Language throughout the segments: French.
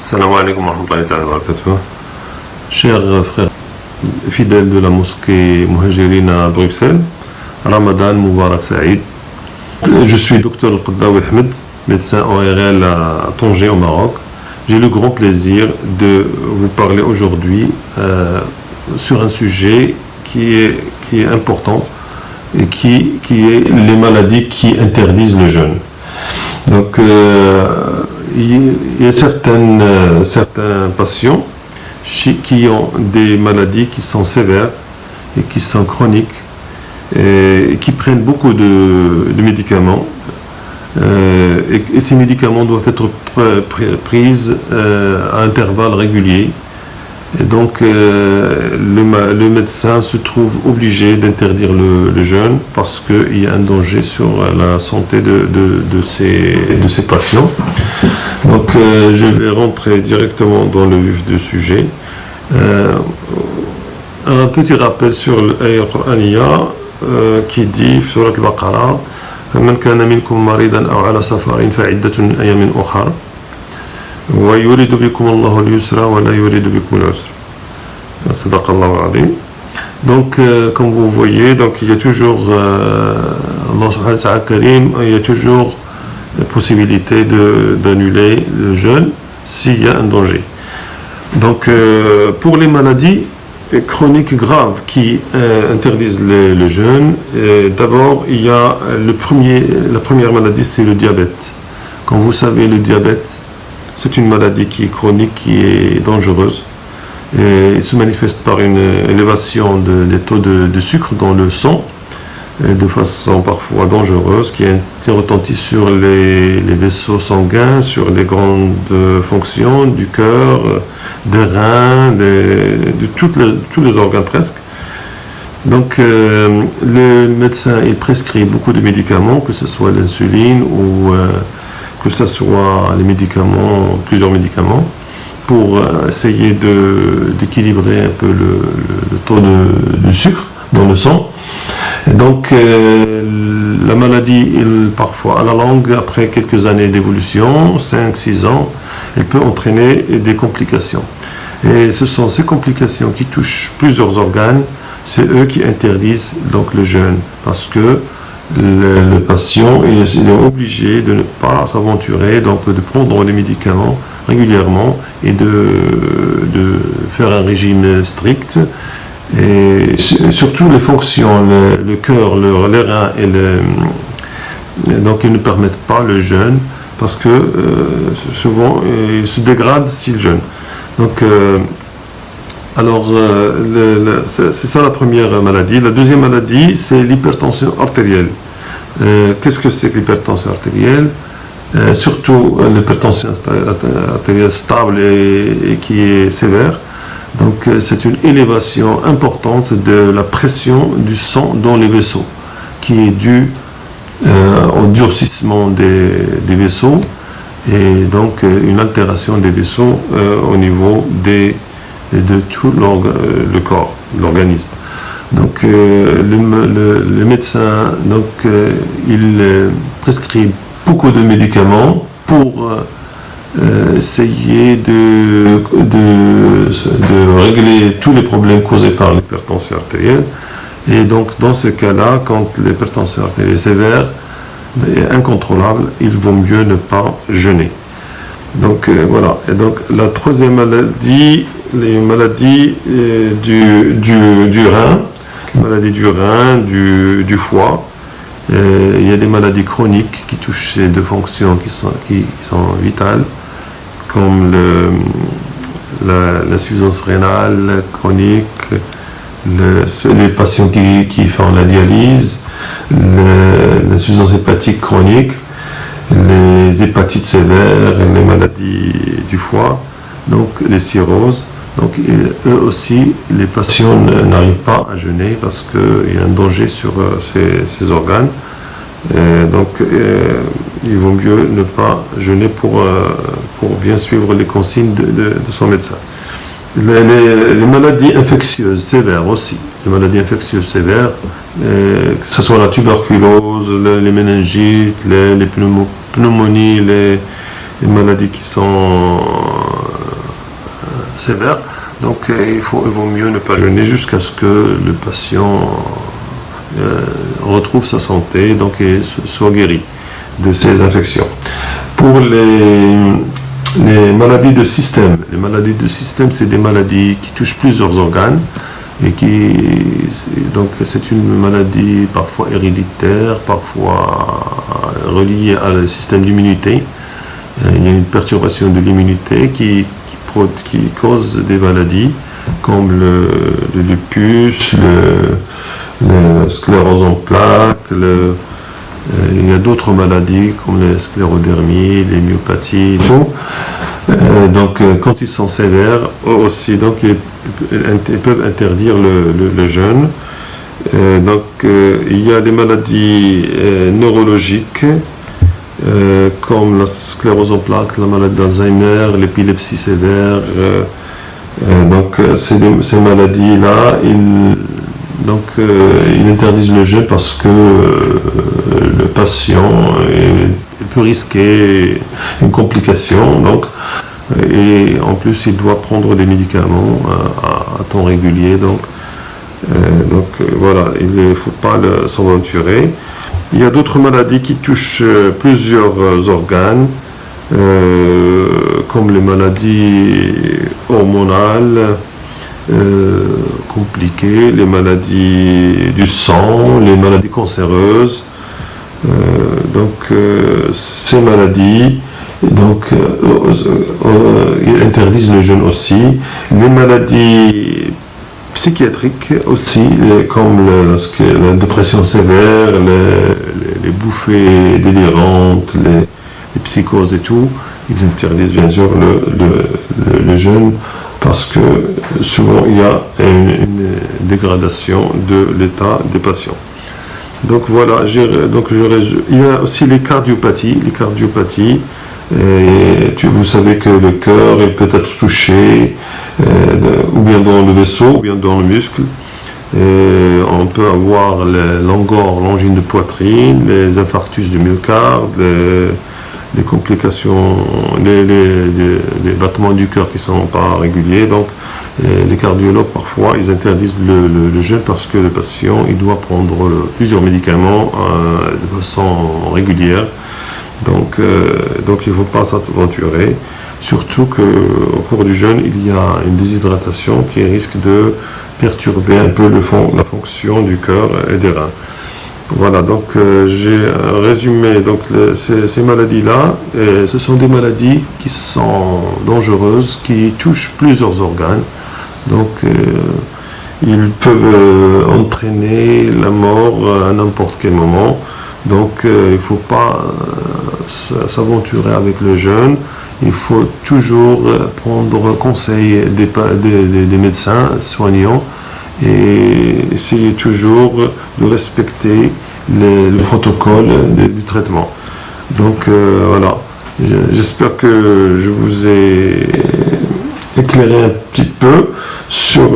Salam alaikum wa rahmatullahi wa barakatuh. Chers frères fidèles de la mosquée Muhajirin à Bruxelles, Ramadan Moubarak Saïd. Je suis Dr Al-Qaddawi Ahmed, médecin ORL à Tanger au Maroc. J'ai le grand plaisir de vous parler aujourd'hui sur un sujet qui est important et qui est les maladies qui interdisent le jeûne. Donc, il y a certains patients qui ont des maladies qui sont sévères et qui sont chroniques et qui prennent beaucoup de médicaments. Et ces médicaments doivent être pris à intervalles réguliers. Et donc, le médecin se trouve obligé d'interdire le jeûne parce qu'il y a un danger sur la santé de ces patients. Donc, je vais rentrer directement dans le vif du sujet. Un petit rappel sur l'ayat Qur'aniya qui dit, sur Al-Baqarah, فمن كان منكم مريضا أو على سفر فعدة من أيام أخر ويريد بكم الله اليسر ولا يريد بكم العسر. صدق الله العظيم. Donc, comme vous voyez, donc il y a toujours Allah subhanahu wa ta'ala karim, il y a toujours la possibilité d'annuler le jeûne s'il y a un danger. Donc, pour les maladies chroniques graves qui interdisent le jeûne, d'abord il y a la première maladie, c'est le diabète. Comme vous savez, le diabète, c'est une maladie qui est chronique, qui est dangereuse. Et il se manifeste par une élévation des taux de sucre dans le sang, de façon parfois dangereuse, qui retentit sur les vaisseaux sanguins, sur les grandes fonctions du cœur, des reins, de tous les organes presque. Donc le médecin il prescrit beaucoup de médicaments, que ce soit l'insuline ou que ce soit les médicaments, plusieurs médicaments, pour essayer d'équilibrer un peu le taux de sucre dans le sang. Et donc la maladie, parfois à la longue, après quelques années d'évolution, 5-6 ans, elle peut entraîner des complications. Et ce sont ces complications qui touchent plusieurs organes, c'est eux qui interdisent donc le jeûne, parce que le patient il est obligé de ne pas s'aventurer, donc de prendre des médicaments régulièrement et de faire un régime strict. Et surtout les fonctions, le cœur, les reins, donc ils ne permettent pas le jeûne parce que souvent ils se dégradent s'ils jeûnent. Donc, c'est ça la première maladie. La deuxième maladie, c'est l'hypertension artérielle. Qu'est-ce que c'est que l'hypertension artérielle? Surtout l'hypertension artérielle stable et qui est sévère. Donc c'est une élévation importante de la pression du sang dans les vaisseaux, qui est due au durcissement des vaisseaux et donc une altération des vaisseaux au niveau de tout le corps, l'organisme. Donc le médecin il prescrit beaucoup de médicaments pour essayer de régler tous les problèmes causés par l'hypertension artérielle. Et donc dans ce cas-là, quand l'hypertension artérielle est sévère et incontrôlable, il vaut mieux ne pas jeûner. Donc voilà. Et donc la troisième maladie, les maladies du rein, maladie du rein, du foie. Il y a des maladies chroniques qui touchent ces deux fonctions qui sont vitales, comme l'insuffisance rénale chronique, les patients qui font la dialyse, l'insuffisance hépatique chronique, les hépatites sévères, les maladies du foie, donc les cirrhoses. Donc eux aussi, les patients n'arrivent pas à jeûner parce qu'il y a un danger sur ces organes. Donc il vaut mieux ne pas jeûner pour bien suivre les consignes de son médecin. Les maladies infectieuses sévères aussi, les maladies infectieuses sévères, que ce soit la tuberculose, les méningites, les pneumonies, les maladies qui sont sévère. Donc il vaut mieux ne pas jeûner jusqu'à ce que le patient retrouve sa santé, donc et soit guéri de ces infections. Pour les maladies de système, c'est des maladies qui touchent plusieurs organes et donc c'est une maladie parfois héréditaire, parfois reliée à le système d'immunité. Il y a une perturbation de l'immunité qui cause des maladies comme le lupus, la sclérose en plaques, il y a d'autres maladies comme les sclérodermies, les myopathies, tout. Donc quand ils sont sévères, aussi, donc ils peuvent interdire le jeûne. Donc il y a des maladies neurologiques comme la sclérose en plaques, la maladie d'Alzheimer, l'épilepsie sévère. Donc ces maladies-là, ils interdisent le jeûne parce que le patient peut risquer une complication. Donc, et en plus, il doit prendre des médicaments à temps régulier. Donc voilà, il ne faut pas s'aventurer. Il y a d'autres maladies qui touchent plusieurs organes, comme les maladies hormonales compliquées, les maladies du sang, les maladies cancéreuses. Ces maladies, ils interdisent le jeûne aussi. Les maladies psychiatriques aussi, comme la dépression sévère, les bouffées délirantes, les psychoses et tout, ils interdisent bien sûr le jeûne parce que souvent il y a une dégradation de l'état des patients. Donc voilà, il y a aussi les cardiopathies. Vous savez que le cœur peut être touché ou bien dans le vaisseau ou bien dans le muscle. On peut avoir l'angine de poitrine, les infarctus du myocarde, les complications, les battements du cœur qui ne sont pas réguliers. Donc les cardiologues parfois ils interdisent le jeûne parce que le patient il doit prendre plusieurs médicaments de façon régulière. Donc il ne faut pas s'aventurer, surtout qu'au cours du jeûne, il y a une déshydratation qui risque de perturber un peu la fonction du cœur et des reins. Voilà, donc j'ai résumé ces maladies-là. Ce sont des maladies qui sont dangereuses, qui touchent plusieurs organes. Donc ils peuvent entraîner la mort à n'importe quel moment. Donc il ne faut pas s'aventurer avec le jeûne. Il faut toujours prendre conseil des médecins soignants et essayer toujours de respecter le protocole du traitement. Donc voilà, j'espère que je vous ai éclairé un petit peu sur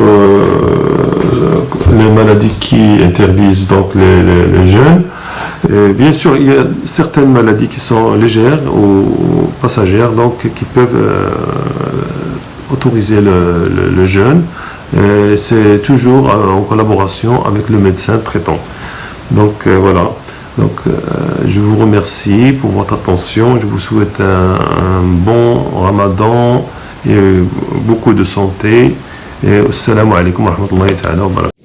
les maladies qui interdisent donc les jeûnes. Bien sûr, il y a certaines maladies qui sont légères ou passagères, donc qui peuvent autoriser le jeûne. C'est toujours en collaboration avec le médecin traitant. Donc voilà. Donc je vous remercie pour votre attention. Je vous souhaite un bon Ramadan et beaucoup de santé. Et assalamu alaikum wa rahmatullahi ta'ala wa barakatuh.